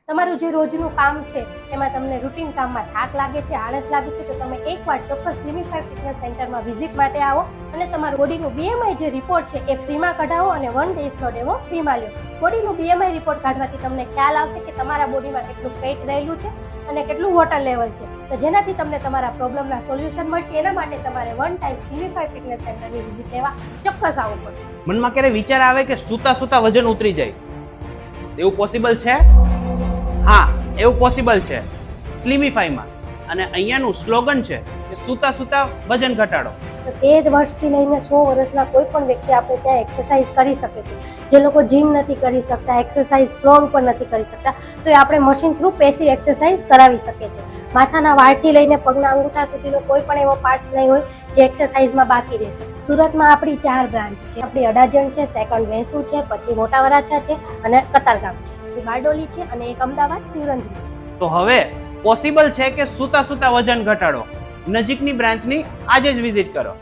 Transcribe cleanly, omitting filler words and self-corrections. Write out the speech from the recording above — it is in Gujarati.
તમારું જે રોજનું કામ છે એમાં તમને રૂટીન કામમાં થાક લાગે છે, આળસ લાગે છે, તો તમે એકવાર ચોક્કસ સ્લિમિફાઈ ફિટનેસ સેન્ટરમાં વિઝિટ માટે આવો અને તમારું બોડીનું BMI જે રિપોર્ટ છે એ ફ્રીમાં કઢાવો અને 1 ડેઝનો ડેમો ફ્રીમાં લો. બોડીનું BMI રિપોર્ટ કાઢવાથી તમને ખ્યાલ આવશે કે તમારા બોડીમાં કેટલું ફેટ રહેલું છે અને કેટલું વોટર લેવલ છે, તો જેનાથી તમને તમારા પ્રોબ્લેમના સોલ્યુશન મળશે. એના માટે તમારે વન ટાઈમ સ્લિમિફાઈ ફિટનેસ સેન્ટરની વિઝિટ લેવા ચોક્કસ આવવું પડશે. મનમાં ક્યારે વિચાર આવે કે સૂતા સૂતા વજન ઉતરી જાય, એવું પોસિબલ છે? હા, એવું પોસિબલ છે સ્લિમિફાઈમાં. અને અહીંયાનું સ્લોગન છે કે સૂતા સૂતા વજન ઘટાડો. તો 13 વર્ષથી લઈને 100 વર્ષના કોઈ પણ વ્યક્તિ આપણે ત્યાં એક્સરસાઇઝ કરી શકે છે. જે લોકો જીમ નથી કરી શકતા, એક્સરસાઇઝ ફ્લોર ઉપર નથી કરી શકતા, તો એ આપણે મશીન થ્રુ પેસિવ એક્સરસાઇઝ કરાવી શકીએ છીએ. માથાના વાળથી લઈને પગના અંગૂઠા સુધીનો કોઈ પણ એવો પાર્ટ્સ નહીં હોય જે એક્સરસાઇઝમાં બાકી રહેશે. સુરતમાં આપણી 4 બ્રાન્ચ છે. આપણી અડાજણ છે, સેકન્ડ વેસુ છે, પછી મોટા વરાછા છે અને કતારગામ છે, બારડોલી છે અને એક અમદાવાદ શિવરંજની છે. તો હવે પોસિબલ છે કે સૂતા સૂતા વજન ઘટાડો. નજીકની બ્રાન્ચની આજે જ વિઝિટ કરો.